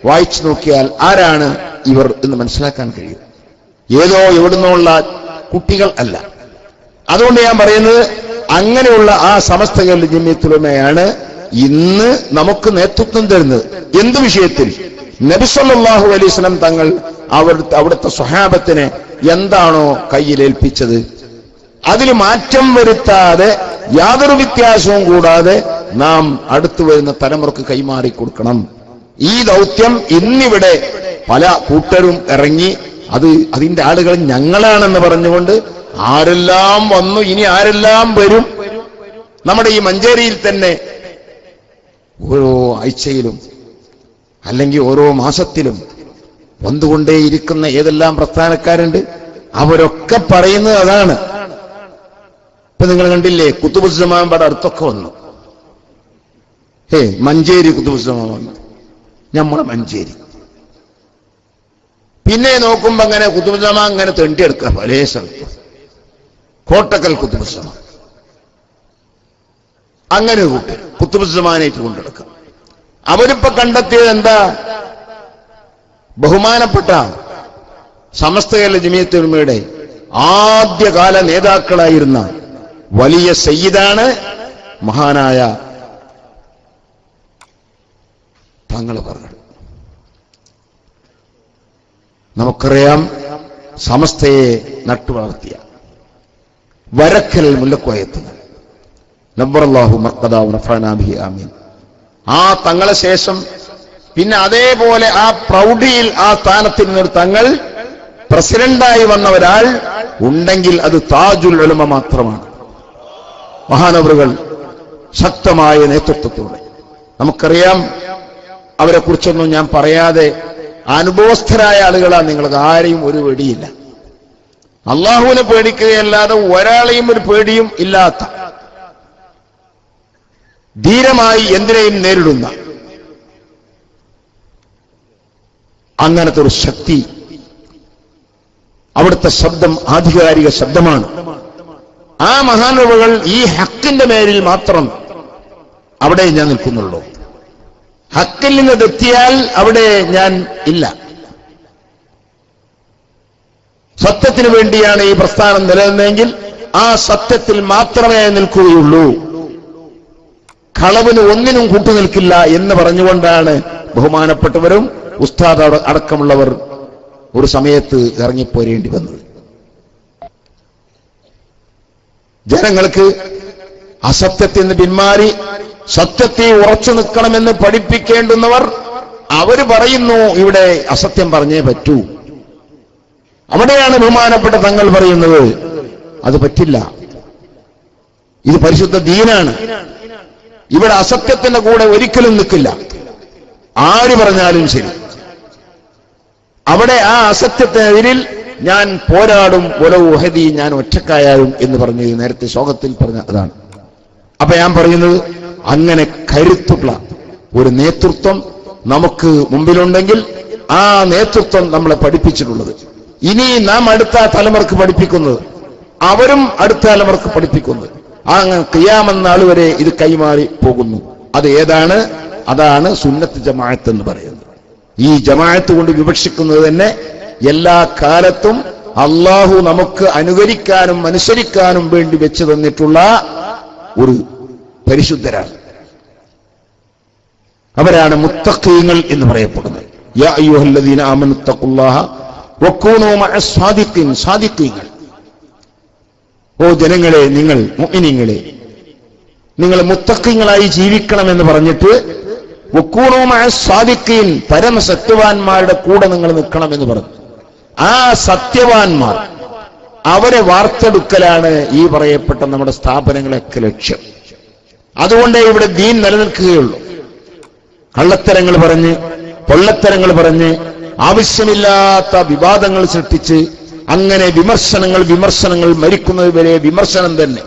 വായിച്ചു നോക്കിയാൽ ആരാണ് ഇവർ എന്ന് മനസ്സിലാക്കാൻ കഴിയും. ഏതോ എവിടുന്നുള്ള കുട്ടികൾ അല്ല. അതുകൊണ്ട് ഞാൻ പറയുന്നത്, അങ്ങനെയുള്ള ആ സമസ്ത കേരള ജംഇയ്യത്തുൽ ഉലമയാണ് ഇന്ന് നമുക്ക് നേതൃത്വം തരുന്നത്. എന്ത് വിഷയത്തിൽ? നബി സല്ലല്ലാഹു അലൈഹി വസല്ലം തങ്ങൾ അവിടുത്തെ സ്വഹാബത്തിനെ എന്താണോ കയ്യിലേൽപ്പിച്ചത് അതിൽ മാറ്റം വരുത്താതെ യാതൊരു വ്യത്യാസവും കൂടാതെ നാം അടുത്തു വരുന്ന തലമുറക്ക് കൈമാറി കൊടുക്കണം. ഈ ദൗത്യം ഇന്നിവിടെ പല കൂട്ടരും ഇറങ്ങി അതിന്റെ ആളുകൾ ഞങ്ങളാണെന്ന് പറഞ്ഞുകൊണ്ട് ആരെല്ലാം വന്നു, ഇനി ആരെല്ലാം വരും. നമ്മുടെ ഈ മഞ്ചേരിയിൽ തന്നെ ഓരോ ആഴ്ചയിലും അല്ലെങ്കിൽ ഓരോ മാസത്തിലും വന്നുകൊണ്ടേയിരിക്കുന്ന ഏതെല്ലാം പ്രസ്ഥാനക്കാരുണ്ട്. അവരൊക്കെ പറയുന്നത് അതാണ്. ഇപ്പൊ നിങ്ങൾ കണ്ടില്ലേ, കുത്തുബുസ്സമാൻ പട അടുത്തൊക്കെ വന്നു. മഞ്ചേരി കുത്തുബുസ്സമാൻ വന്നു, നമ്മളെ മഞ്ചേരി. പിന്നെ നോക്കുമ്പോ അങ്ങനെ കുത്തുബുസ്സമാൻ അങ്ങനെ തെണ്ടിയെടുക്കുക പല സ്ഥലത്ത്. കോട്ടക്കൽ കുത്തുബുസ്സമാൻ അങ്ങനെ കൂട്ടി കുത്തുബുസ്സമാനായിട്ട് കൊണ്ടെടുക്കുക. അവരിപ്പോ കണ്ടെത്തിയത് എന്താ? ബഹുമാനപ്പെട്ട സമസ്ത കേരള ജംഇയ്യത്തുൽ ഉലമയുടെ ആദ്യകാല നേതാക്കളായിരുന്ന വലിയ സയ്യിദാണ് മഹാനായ തങ്ങൾ പറഞ്ഞത്. നമുക്കറിയാം, സമസ്തയെ നട്ടുവളർത്തിയ വരക്കൽ മുല്ലക്കോയത്ത് നബ്ബറല്ലാഹു മർഖദാ വറഫഅനാ ബിഹി ആമീൻ. ആ തങ്ങളെ ശേഷം പിന്നെ അതേപോലെ ആ പ്രൗഢിയിൽ ആ സ്ഥാനത്തിൽ നിന്നൊരു തങ്ങൾ പ്രസിഡന്റായി വന്ന ഒരാൾ ഉണ്ടെങ്കിൽ അത് താജുൽ ഉലമ മാത്രമാണ്. മഹാനവറുകൾ ശക്തമായ നേതൃത്വത്തോടെ. നമുക്കറിയാം, അവരെ കുറിച്ചൊന്നും ഞാൻ പറയാതെ അനുഭവസ്ഥരായ ആളുകളാണ് നിങ്ങൾക്ക്. ആരെയും ഒരു പേടിയില്ല. അള്ളാഹുവിനെ പേടിക്കുകയല്ലാതെ ഒരാളെയും ഒരു പേടിയും ഇല്ലാത്ത, ധീരമായി എന്തിനേയും നേരിടുന്ന അങ്ങനത്തെ ഒരു ശക്തി. അവിടുത്തെ ശബ്ദം ആധികാരിക ശബ്ദമാണ്. ആ മഹാനുഭവകൾ ഈ ഹക്കിന്റെ മേലിൽ മാത്രം അവിടെ ഞാൻ നിൽക്കുന്നുള്ളൂ. ഹക്കിൽ നിന്ന് തെറ്റിയാൽ അവിടെ ഞാൻ ഇല്ല. സത്യത്തിന് വേണ്ടിയാണ് ഈ പ്രസ്ഥാനം നിലനിന്നെങ്കിൽ ആ സത്യത്തിൽ മാത്രമേ നിൽക്കുകയുള്ളൂ. കളവിന് ഒന്നിനും കൂട്ടുനിൽക്കില്ല എന്ന് പറഞ്ഞുകൊണ്ടാണ് ബഹുമാനപ്പെട്ടവരും ഉസ്താദ് അടക്കമുള്ളവർ ഒരു സമയത്ത് ഇറങ്ങിപ്പോരേണ്ടി വന്നത്. ജനങ്ങൾക്ക് അസത്യത്തിൽ നിന്ന് പിന്മാറി സത്യത്തെ ഉറച്ചു നിൽക്കണമെന്ന് പഠിപ്പിക്കേണ്ടുന്നവർ അവര് പറയുന്നു ഇവിടെ അസത്യം പറഞ്ഞേ പറ്റൂ. അവിടെയാണ് ബഹുമാനപ്പെട്ട തങ്ങൾ പറയുന്നത് അത് പറ്റില്ല, ഇത് പരിശുദ്ധ ദീനാണ്, ഇവിടെ അസത്യത്തിന്റെ കൂടെ ഒരിക്കലും നിൽക്കില്ല. ആര് പറഞ്ഞാലും ശരി, അവിടെ ആ അസത്യത്തിനെതിരിൽ ഞാൻ പോരാടും, ഒലൗഹദി, ഞാൻ ഒറ്റക്കായാലും എന്ന് പറഞ്ഞ് നേരത്തെ ശ്ലോകത്തിൽ പറഞ്ഞ അതാണ്. അപ്പൊ ഞാൻ പറയുന്നത്, അങ്ങനെ കരുത്തുള്ള ഒരു നേതൃത്വം നമുക്ക് മുമ്പിലുണ്ടെങ്കിൽ ആ നേതൃത്വം നമ്മളെ പഠിപ്പിച്ചിട്ടുള്ളത്, ഇനി നാം അടുത്ത തലമുറക്ക് പഠിപ്പിക്കുന്നത്, അവരും അടുത്ത തലമുറക്ക് പഠിപ്പിക്കുന്നത്, അങ്ങനെ ഖിയാമത്ത് നാൾ വരെ ഇത് കൈമാറി പോകുന്നു. അത് ഏതാണ്? അതാണ് സുന്നത്ത് ജമാഅത്ത് എന്ന് പറയുന്നത്. ഈ ജമാഅത്ത് കൊണ്ട് വിവക്ഷിക്കുന്നത് തന്നെ എല്ലാ കാലത്തും അള്ളാഹു നമുക്ക് അനുകരിക്കാനും അനുസരിക്കാനും വേണ്ടി വെച്ചു തന്നിട്ടുള്ള ഒരു പരിശുദ്ധരാണ്. അവരാണ് മുത്തഖീങ്ങൾ എന്ന് പറയപ്പെടുന്നത്. യാ അയ്യുഹല്ലദീന ആമനു തഖുല്ലാഹ വകൂനൂ മഅസ് സാദിഖീൻ. സാദിഖീങ്ങൾ, ഓ ജനങ്ങളെ, നിങ്ങൾ മുഅ്മിനീങ്ങളെ, നിങ്ങൾ മുത്തഖീങ്ങളായി ജീവിക്കണമെന്ന് പറഞ്ഞിട്ട് വകൂനൂ മഅസ് സാദിഖീൻ, പരമസത്യവാന്മാരുടെ കൂടെ നിങ്ങൾ നിൽക്കണമെന്ന് പറഞ്ഞു. ആ സത്യവാന്മാർ, അവരെ വാർത്തെടുക്കലാണ് ഈ പറയപ്പെട്ട നമ്മുടെ സ്ഥാപനങ്ങളൊക്കെ ലക്ഷ്യം. അതുകൊണ്ടേ ഇവിടെ ദീൻ നിലനിൽക്കുകയുള്ളൂ. കള്ളത്തരങ്ങൾ പറഞ്ഞ്, പൊള്ളത്തരങ്ങൾ പറഞ്ഞ്, ആവശ്യമില്ലാത്ത വിവാദങ്ങൾ സൃഷ്ടിച്ച്, അങ്ങനെ വിമർശനങ്ങൾ മരിക്കുന്നത് വരെ വിമർശനം തന്നെ,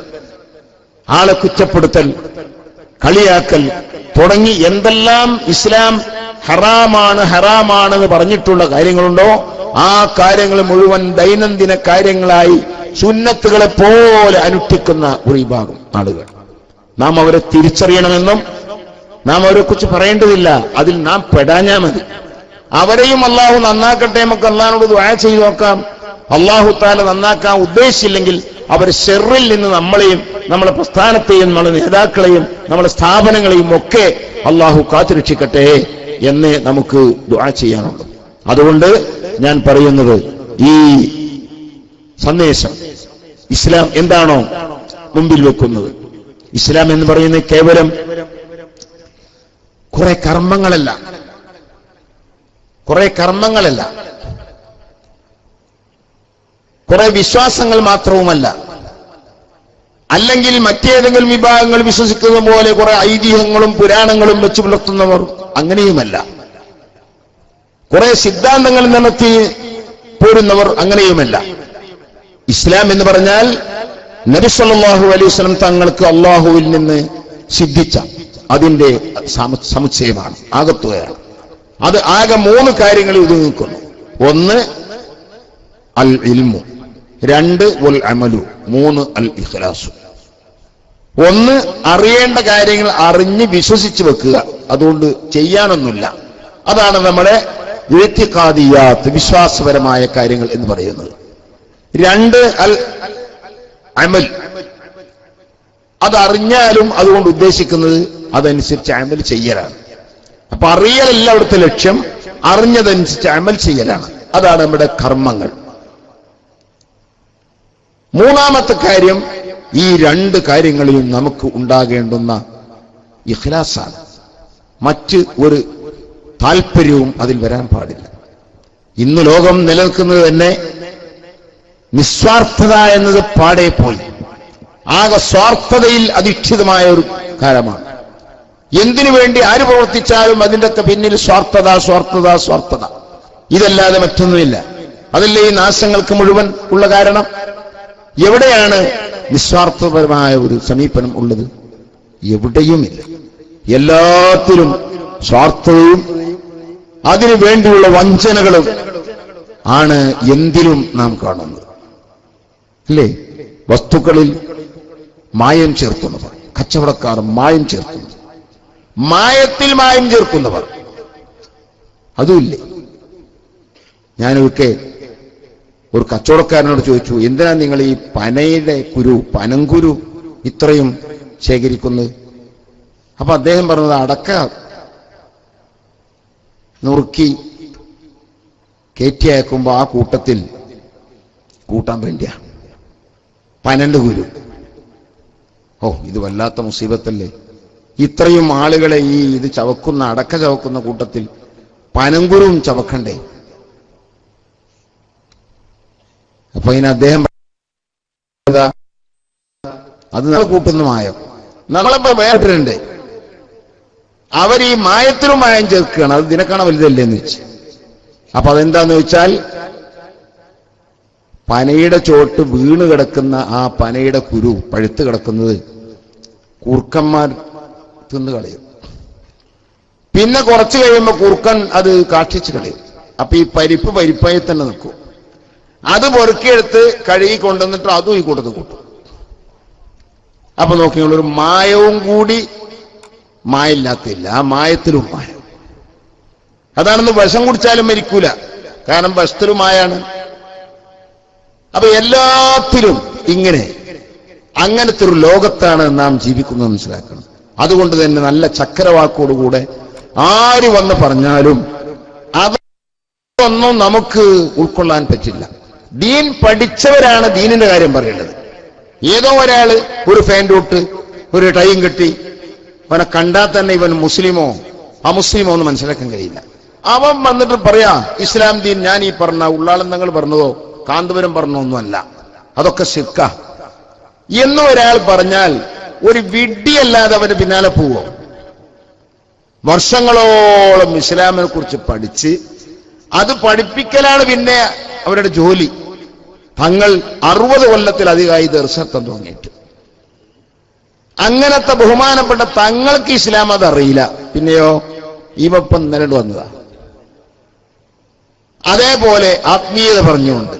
ആളെ കുറ്റപ്പെടുത്തൽ, കളിയാക്കൽ തുടങ്ങി എന്തെല്ലാം ഇസ്ലാം ഹറാമാണെന്ന് പറഞ്ഞിട്ടുള്ള കാര്യങ്ങളുണ്ടോ ആ കാര്യങ്ങൾ മുഴുവൻ ദൈനംദിന കാര്യങ്ങളായി സുന്നത്തുകളെ പോലെ അനുഷ്ഠിക്കുന്ന ഒരു വിഭാഗം ആളുകൾ. നാം അവരെ തിരിച്ചറിയണമെന്നും നാം അവരെ കുറിച്ച് പറയേണ്ടതില്ല, അതിൽ നാം പെടാഞ്ഞാ മതി. അവരെയും അള്ളാഹു നന്നാക്കട്ടെ, നമുക്ക് അള്ളാഹിനോട് ദുആ ചെയ്തു നോക്കാം. അള്ളാഹു താല നന്നാക്കാൻ ഉദ്ദേശിച്ചില്ലെങ്കിൽ അവർ ശർറിൽ നിന്ന് നമ്മളെയും നമ്മളെ പ്രസ്ഥാനത്തെയും നമ്മളെ നേതാക്കളെയും നമ്മളെ സ്ഥാപനങ്ങളെയും ഒക്കെ അള്ളാഹു കാത്തുരക്ഷിക്കട്ടെ എന്ന് നമുക്ക് ദുആ ചെയ്യാനുള്ളൂ. അതുകൊണ്ട് ഞാൻ പറയുന്നത്, ഈ സന്ദേശം ഇസ്ലാം എന്താണോ മുമ്പിൽ വെക്കുന്നത്, ഇസ്ലാം എന്ന് പറയുന്നത് കേവലം കുറെ കർമ്മങ്ങളല്ല, കുറെ വിശ്വാസങ്ങൾ മാത്രവുമല്ല, അല്ലെങ്കിൽ മറ്റേതെങ്കിലും വിഭാഗങ്ങൾ വിശ്വസിക്കുന്ന പോലെ കുറെ ഐതിഹ്യങ്ങളും പുരാണങ്ങളും വെച്ചു പുലർത്തുന്നവർ അങ്ങനെയുമല്ല, കുറെ സിദ്ധാന്തങ്ങൾ നടത്തി പോരുന്നവർ അങ്ങനെയുമല്ല. ഇസ്ലാം എന്ന് പറഞ്ഞാൽ നബി സല്ലല്ലാഹു അലൈഹി വസല്ലം തങ്ങൾക്ക് അള്ളാഹുവിൽ നിന്ന് സിദ്ധിച്ച അതിന്റെ സമുച്ചയമാണ്, ആകത്തുകയാണ്. അത് ആകെ 3 കാര്യങ്ങളിൽ ഇത് നിൽക്കുന്നു. 1 അൽ ഇൽമു, 2 വൽ അമലു, 3 അൽ ഇഖ്ലാസു. 1 അറിയേണ്ട കാര്യങ്ങൾ അറിഞ്ഞ് വിശ്വസിച്ച് വെക്കുക, അതുകൊണ്ട് ചെയ്യാനൊന്നുമില്ല. അതാണ് നമ്മുടെ ഇഅ്തിഖാദിയാത്ത്, വിശ്വാസപരമായ കാര്യങ്ങൾ എന്ന് പറയുന്നത്. 2 അൽ അമൽ, അതറിഞ്ഞാലും അതുകൊണ്ട് ഉദ്ദേശിക്കുന്നത് അതനുസരിച്ച് അമൽ ചെയ്യലാണ്. അപ്പൊ അറിയലല്ല അവിടുത്തെ ലക്ഷ്യം, അറിഞ്ഞതനുസരിച്ച് അമൽ ചെയ്യലാണ്. അതാണ് നമ്മുടെ കർമ്മങ്ങൾ. 3ാമത്തെ കാര്യം, ഈ 2 കാര്യങ്ങളിലും നമുക്ക് ഉണ്ടാകേണ്ടുന്ന ഇഖ്ലാസാണ്. മറ്റ് ഒരു താല്പര്യവും അതിൽ വരാൻ പാടില്ല. ഇന്ന് ലോകം നിലനിൽക്കുന്നത് തന്നെ നിസ്വാർത്ഥത എന്നത് പാടെ പോയി. ആകെ സ്വാർത്ഥതയിൽ അധിഷ്ഠിതമായ ഒരു കാലമാണ്. എന്തിനു വേണ്ടി ആര് പ്രവർത്തിച്ചാലും അതിൻ്റെ ഒക്കെ പിന്നിൽ സ്വാർത്ഥത സ്വാർത്ഥത സ്വാർത്ഥത, ഇതല്ലാതെ മറ്റൊന്നുമില്ല. അതല്ലേ ഈ നാശങ്ങൾക്ക് മുഴുവൻ ഉള്ള കാരണം. എവിടെയാണ് നിസ്വാർത്ഥപരമായ ഒരു സമീപനം ഉള്ളത്? എവിടെയുമില്ല. എല്ലാത്തിലും സ്വാർത്ഥതയും അതിനു വേണ്ടിയുള്ള വഞ്ചനകളും ആണ് എന്തിലും നാം കാണുന്നത്, അല്ലേ? വസ്തുക്കളിൽ മായം ചേർക്കുന്നവർ, കച്ചവടക്കാർ മായം ചേർക്കുന്നവർ, മായത്തിൽ മായം ചേർക്കുന്നവർ അതുമില്ലേ. ഞാനൊക്കെ ഒരു കച്ചവടക്കാരനോട് ചോദിച്ചു, എന്തിനാ നിങ്ങൾ ഈ പനയുടെ കുരു, പനങ്കുരു ഇത്രയും ശേഖരിക്കുന്നത്? അപ്പൊ അദ്ദേഹം പറഞ്ഞത്, അടക്ക നുറുക്കി കയറ്റി അയക്കുമ്പോ ആ കൂട്ടത്തിൽ കൂട്ടാൻ വേണ്ടിയാ പനന്റെ കുരു. ഓ, ഇത് വല്ലാത്ത മുസീബത്തല്ലേ! ഇത്രയും ആളുകളെ ഈ ഇത് ചവക്കുന്ന, അടക്ക ചവക്കുന്ന കൂട്ടത്തിൽ പനങ്കുരുവും ചവക്കണ്ടേ? അപ്പൊ ഇനി അദ്ദേഹം അത് നമ്മൾ കൂട്ടുന്ന മായം, നമ്മളിപ്പോ വേറിട്ടുണ്ട്. അവർ ഈ മായത്തിലും മായം ചേർക്കുകയാണ്. അത് ഇതിനെക്കാണ വലുതല്ലേ എന്ന് വെച്ച്. അപ്പൊ അതെന്താന്ന് വെച്ചാൽ, പനയുടെ ചോട്ട് വീണ് കിടക്കുന്ന ആ പനയുടെ കുരു പഴുത്ത് കിടക്കുന്നത് കൂർക്കന്മാർ തിന്നു കളയും. പിന്നെ കുറച്ച് കഴിയുമ്പോൾ കൂർക്കൻ അത് കാഷ്ടിച്ച് കളയും. അപ്പൊ ഈ പരിപ്പ് പരിപ്പായി തന്നെ നിൽക്കും. അത് പൊറുക്കിയെടുത്ത് കഴുകി കൊണ്ടുവന്നിട്ട് അതും ഈ കൂട്ടത്തിൽ കൂട്ടും. അപ്പൊ നോക്കിയുള്ളൊരു മായവും കൂടി മായില്ലാത്തില്ല, ആ മായത്തിലും മായം. അതാണെന്ന് വിഷം കുടിച്ചാലും മരിക്കൂല, കാരണം വിഷത്തിലും മായാണ്. അപ്പൊ എല്ലാത്തിലും ഇങ്ങനെ അങ്ങനത്തെ ഒരു ലോകത്താണ് നാം ജീവിക്കുന്നത് മനസ്സിലാക്കണം. അതുകൊണ്ട് തന്നെ നല്ല ചക്കരവാക്കോടുകൂടെ ആര് വന്ന് പറഞ്ഞാലും അതൊന്നും നമുക്ക് ഉൾക്കൊള്ളാൻ പറ്റില്ല. ദീൻ പഠിച്ചവരാണ് ദീനിന്റെ കാര്യം പറയേണ്ടത്. ഏതോ ഒരാള് ഒരു ഫാൻഡൂട്ട് ഒരു ടൈം കെട്ടി അവനെ കണ്ടാൽ തന്നെ ഇവൻ മുസ്ലിമോ അമുസ്ലിമോ എന്ന് മനസ്സിലാക്കാൻ കഴിയില്ല. അവൻ വന്നിട്ട് പറയാ ഇസ്ലാം ദീൻ ഞാൻ ഈ പറഞ്ഞ ഉള്ളാളെന്നങ്ങൾ പറഞ്ഞതോ കാന്തപുരം പറഞ്ഞൊന്നുമല്ല, അതൊക്കെ ശിർക്ക എന്ന് ഒരാൾ പറഞ്ഞാൽ ഒരു വിഡ്ഢിയല്ലാതെ അവന് പിന്നാലെ പോവോ? വർഷങ്ങളോളം ഇസ്ലാമിനെ കുറിച്ച് പഠിച്ച് അത് പഠിപ്പിക്കലാണ് പിന്നെ അവരുടെ ജോലി. തങ്ങൾ 60 കൊല്ലത്തിലധികമായി ദർശനത്വം തോന്നിയിട്ട്. അങ്ങനത്തെ ബഹുമാനപ്പെട്ട തങ്ങൾക്ക് ഇസ്ലാം അതറിയില്ല, പിന്നെയോ ഇവപ്പം നിലണ്ട് വന്നതാ. അതേപോലെ ആത്മീയത പറഞ്ഞുകൊണ്ട്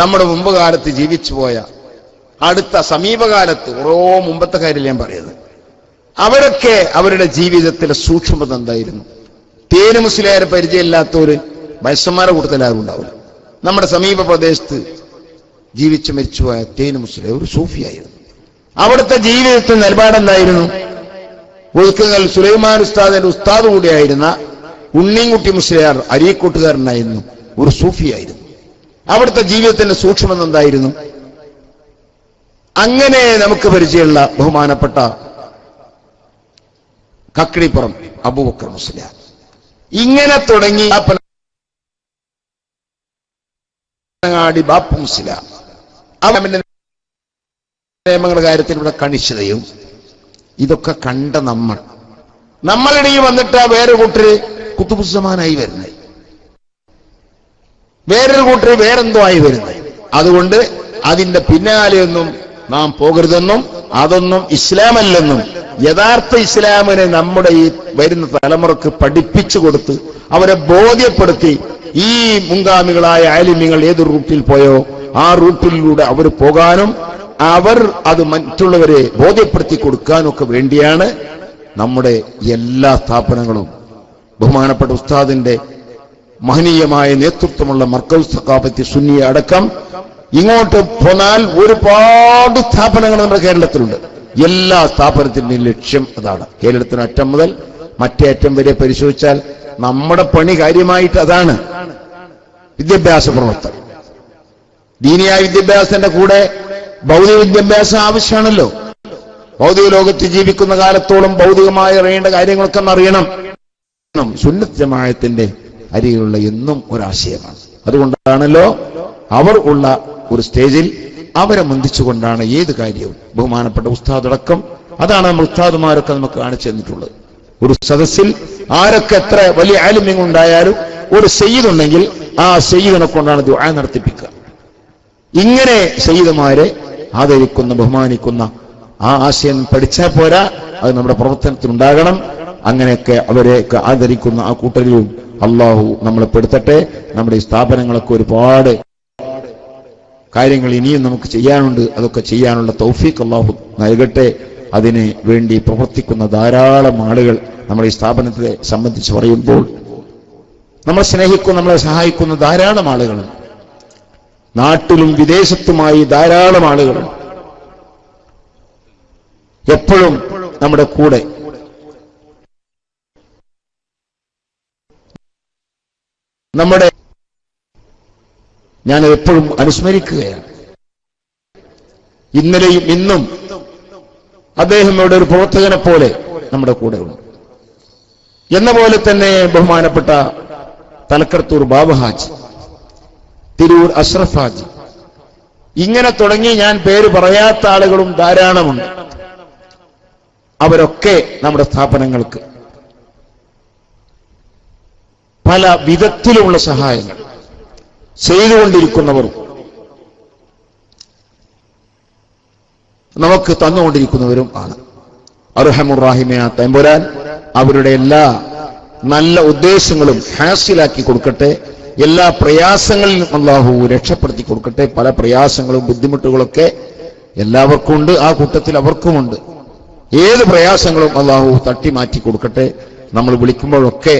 നമ്മുടെ മുമ്പ് കാലത്ത് ജീവിച്ചു പോയ, അടുത്ത സമീപകാലത്ത് ഓരോ മുമ്പത്തെ കാര്യം ഞാൻ പറയുന്നത്, അവരൊക്കെ അവരുടെ ജീവിതത്തിലെ സൂക്ഷ്മത എന്തായിരുന്നു? തേന് മുസ്ലിയാരെ പരിചയമില്ലാത്തവര് വയസ്സന്മാരെ കൂട്ടത്തിലാരും ഉണ്ടാവില്ല. നമ്മുടെ സമീപ പ്രദേശത്ത് ജീവിച്ച് മരിച്ചുപോയ തേന് മുസ്ലിയാർ ഒരു സൂഫിയായിരുന്നു. അവിടുത്തെ ജീവിതത്തിൽ നിലപാടെന്തായിരുന്നു? ഒതുക്കുകൾ സുലൈമാൻ ഉസ്താദിന്റെ ഉസ്താദ് കൂടിയായിരുന്ന ഉണ്ണിൻകുട്ടി മുസ്ലിയാർ അരീക്കോട്ടുകാരനായിരുന്നു, ഒരു സൂഫിയായിരുന്നു. അവിടുത്തെ ജീവിതത്തിന്റെ സൂക്ഷ്മത എന്തായിരുന്നു? അങ്ങനെ നമുക്ക് പരിചയമുള്ള ബഹുമാനപ്പെട്ട കക്കിടിപ്പുറം അബൂബക്കർ മുസ്ലിയാർ, ഇങ്ങനെ തുടങ്ങി ാടി ബാപ്പു മുസ്ലിയാർ, അവന്റെ നിയമങ്ങളുടെ കാര്യത്തിൽ ഇവിടെ കണിശതയും ഇതൊക്കെ കണ്ട നമ്മളുടെ ഈ വന്നിട്ട് വേറെ കൂട്ടര് കുത്തുബുസ്സമാനായി വരുന്നത്, വേറൊരു കൂട്ടര് വേറെന്തോ ആയി വരുന്നത്. അതുകൊണ്ട് അതിന്റെ പിന്നാലെയൊന്നും നാം പോകരുതെന്നും അതൊന്നും ഇസ്ലാമല്ലെന്നും യഥാർത്ഥ ഇസ്ലാമിനെ നമ്മുടെ ഈ വരുന്ന തലമുറക്ക് പഠിപ്പിച്ചു കൊടുത്ത് അവരെ ബോധ്യപ്പെടുത്തി ഈ മുൻഗാമികളായ ആലിമ്യങ്ങൾ ഏത് റൂട്ടിൽ പോയോ ആ റൂട്ടിലൂടെ അവർ പോകാനും അവർ അത് മറ്റുള്ളവരെ ബോധ്യപ്പെടുത്തി കൊടുക്കാനൊക്കെ വേണ്ടിയാണ് നമ്മുടെ എല്ലാ സ്ഥാപനങ്ങളും. ബഹുമാനപ്പെട്ട ഉസ്താദിന്റെ മഹനീയമായ നേതൃത്വമുള്ള മർക്കസ് സഖാഫത്തി സുന്നിയ അടക്കം ഇങ്ങോട്ട് പോന്നാൽ ഒരുപാട് സ്ഥാപനങ്ങൾ നമ്മുടെ കേരളത്തിലുണ്ട്. എല്ലാ സ്ഥാപനത്തിന്റെയും ലക്ഷ്യം അതാണ്. കേരളത്തിന് അറ്റം മുതൽ മറ്റേ അറ്റം വരെ പരിശോധിച്ചാൽ നമ്മുടെ പണി കാര്യമായിട്ട് അതാണ്, വിദ്യാഭ്യാസ പ്രവർത്തനം. ദീനിയായ വിദ്യാഭ്യാസത്തിന്റെ കൂടെ ഭൗതിക വിദ്യാഭ്യാസം ആവശ്യമാണല്ലോ. ഭൗതിക ലോകത്ത് ജീവിക്കുന്ന കാലത്തോളം ഭൗതികമായി അറിയേണ്ട കാര്യങ്ങളൊക്കെ അറിയണം. സുന്നത്ത് ജമാഅത്തിന്റെ അരികിലുള്ള എന്നും ഒരാശയമാണ്. അതുകൊണ്ടാണല്ലോ അവർ ഉള്ള ഒരു സ്റ്റേജിൽ അവരെ മുന്തിച്ചുകൊണ്ടാണ് ഏത് കാര്യവും. ബഹുമാനപ്പെട്ട ഉസ്താദടക്കം അതാണ് നമ്മൾ ഉസ്താദുമാരൊക്കെ നമുക്ക് കാണിച്ചു തന്നിട്ടുള്ളത്. ഒരു സദസ്സിൽ ആരൊക്കെ എത്ര വലിയ ആലിമ്യം ഉണ്ടായാലും ഒരു സയ്യിദ് ഉണ്ടെങ്കിൽ ആ സയ്യിദിനെ കൊണ്ടാണ് ദുആ നടത്തിപ്പിക്കുക. ഇങ്ങനെ സയ്യിദുമാരെ ആദരിക്കുന്ന ബഹുമാനിക്കുന്ന ആ ആശയം പഠിച്ചാൽ പോരാ, അത് നമ്മുടെ പ്രവർത്തനത്തിനുണ്ടാകണം. അങ്ങനെയൊക്കെ അവരെയൊക്കെ ആദരിക്കുന്ന ആ കൂട്ടരിലും അള്ളാഹു നമ്മളെ പെടുത്തട്ടെ. നമ്മുടെ ഈ സ്ഥാപനങ്ങളൊക്കെ ഒരുപാട് കാര്യങ്ങൾ ഇനിയും നമുക്ക് ചെയ്യാനുണ്ട്. അതൊക്കെ ചെയ്യാനുള്ള തൗഫീഖ് അള്ളാഹു നൽകട്ടെ. അതിന് വേണ്ടി പ്രവർത്തിക്കുന്ന ധാരാളം ആളുകൾ നമ്മുടെ ഈ സ്ഥാപനത്തെ സംബന്ധിച്ച് പറയുമ്പോൾ നമ്മളെ സ്നേഹിക്കുന്ന, നമ്മളെ സഹായിക്കുന്ന ധാരാളം ആളുകളുണ്ട്. നാട്ടിലും വിദേശത്തുമായി ധാരാളം ആളുകളുണ്ട്. എപ്പോഴും നമ്മുടെ കൂടെ ഞാൻ എപ്പോഴും അനുസ്മരിക്കുകയാണ്. ഇന്നലെയും ഇന്നും അദ്ദേഹം ഇവിടെ ഒരു പ്രവർത്തകനെ പോലെ നമ്മുടെ കൂടെ ഉണ്ട്. എന്ന പോലെ തന്നെ ബഹുമാനപ്പെട്ട തലക്കടത്തൂർ ബാബ ഹാജി, തിരൂർ അഷ്റഫ് ഹാജി, ഇങ്ങനെ തുടങ്ങി ഞാൻ പേര് പറയാത്ത ആളുകളും ധാരാളമുണ്ട്. അവരൊക്കെ നമ്മുടെ സ്ഥാപനങ്ങൾക്ക് പല വിധത്തിലുമുള്ള സഹായങ്ങൾ ചെയ്തുകൊണ്ടിരിക്കുന്നവരും നമുക്ക് തന്നുകൊണ്ടിരിക്കുന്നവരും ആണ്. അർഹമുർ-റഹീമായ തമ്പുരാൻ അവരുടെ എല്ലാ നല്ല ഉദ്ദേശങ്ങളും ഹാസിലാക്കി കൊടുക്കട്ടെ. എല്ലാ പ്രയാസങ്ങളിലും അല്ലാഹു രക്ഷപ്പെടുത്തി കൊടുക്കട്ടെ. പല പ്രയാസങ്ങളും ബുദ്ധിമുട്ടുകളൊക്കെ എല്ലാവർക്കും ഉണ്ട്, ആ കൂട്ടത്തിൽ അവർക്കുമുണ്ട്. ഏത് പ്രയാസങ്ങളും അല്ലാഹു തട്ടി മാറ്റി കൊടുക്കട്ടെ. നമ്മൾ വിളിക്കുമ്പോഴൊക്കെ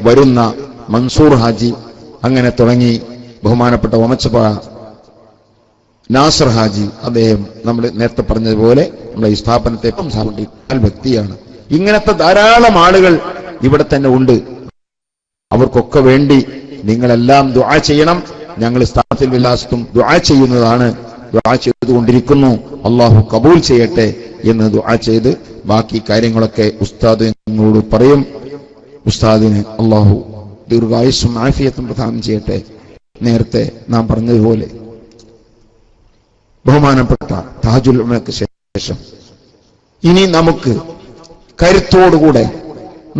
വരുന്ന മൻസൂർ ഹാജി, അങ്ങനെ തുടങ്ങി ബഹുമാനപ്പെട്ട ഒമച്ചപ്പ നാസർ ഹാജി, അദ്ദേഹം നമ്മൾ നേരത്തെ പറഞ്ഞതുപോലെ നമ്മുടെ ഈ സ്ഥാപനത്തെ വ്യക്തിയാണ്. ഇങ്ങനത്തെ ധാരാളം ആളുകൾ ഇവിടെ തന്നെ ഉണ്ട്. അവർക്കൊക്കെ വേണ്ടി നിങ്ങളെല്ലാം ദുആ ചെയ്യണം. ഞങ്ങൾ സ്ഥാപനത്തിൽ വിലാസത്തും ദുആ ചെയ്യുന്നതാണ്, ദുആ ചെയ്തുകൊണ്ടിരിക്കുന്നു. അള്ളാഹു കബൂൽ ചെയ്യട്ടെ എന്ന് ദുആ ചെയ്ത് ബാക്കി കാര്യങ്ങളൊക്കെ ഉസ്താദ് നിങ്ങളോട് പറയും. ഉസ്താദിന് അള്ളാഹു ദീർഘായുസ്സും ആഫിയത്തും പ്രദാനം ചെയ്യട്ടെ. നേരത്തെ നാം പറഞ്ഞതുപോലെ ബഹുമാനപ്പെട്ട താജുൽ ഉലമയ്ക്ക് ശേഷം ഇനി നമുക്ക് കരുത്തോടുകൂടെ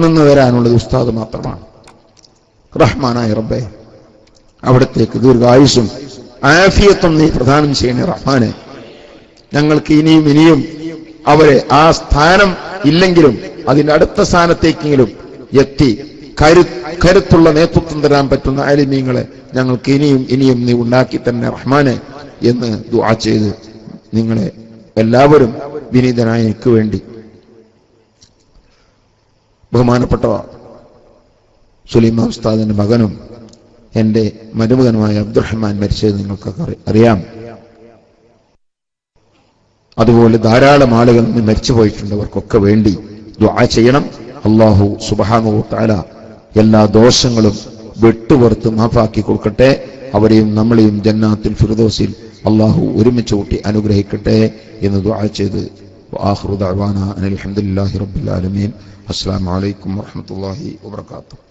നിന്ന് വരാനുള്ളത് ഉസ്താദ് മാത്രമാണ്. റഹ്മാനായ റബ്ബേ, അവിടത്തേക്ക് ദീർഘായുസ്സും ആഫിയത്തും നീ പ്രദാനം ചെയ്യണേ റഹ്മാനെ. ഞങ്ങൾക്ക് ഇനിയും ഇനിയും അവരെ ആ സ്ഥാനം ഇല്ലെങ്കിലും അതിന്റെ അടുത്ത സ്ഥാനത്തേക്കെങ്കിലും എത്തി കരുത്തുള്ള നേതൃത്വം തരാൻ പറ്റുന്ന ആലിമീങ്ങളെ ഞങ്ങൾക്ക് ഇനിയും ഇനിയും നീ ഉണ്ടാക്കി തന്നെ റഹ്മാനെ എന്ന് ദുആ ചെയ്ത് നിങ്ങളെ എല്ലാവരും വിനീതനായ എനിക്ക് വേണ്ടി ബഹുമാനപ്പെട്ട സുലൈമാൻ ഉസ്താദിന്റെ മകനും എന്റെ മരുമകനുമായ അബ്ദുറഹ്മാൻ മരിച്ചത് നിങ്ങൾക്കൊക്കെ അറിയാം. അതുപോലെ ധാരാളം ആളുകൾ മരിച്ചു പോയിട്ടുണ്ട്. അവർക്കൊക്കെ വേണ്ടി ദുആ ചെയ്യണം. അല്ലാഹു സുബ്ഹാനഹു വ തആല എല്ലാ ദോഷങ്ങളും വിട്ടുപുറത്ത് മാഫാക്കി കൊടുക്കട്ടെ. അവരെയും നമ്മളെയും ജന്നാത്തുൽ ഫിർദൗസിൽ അല്ലാഹു ഒരുമിച്ച് കൂട്ടി അനുഗ്രഹിക്കട്ടെ എന്ന് ദുആ ചെയ്ത് വആഖിറു ദഅവാനാ അൽഹംദുലില്ലാഹി റബ്ബിൽ ആലമീൻ. അസ്സലാമു അലൈക്കും വറഹ്മത്തുള്ളാഹി വബറകാതുഹു.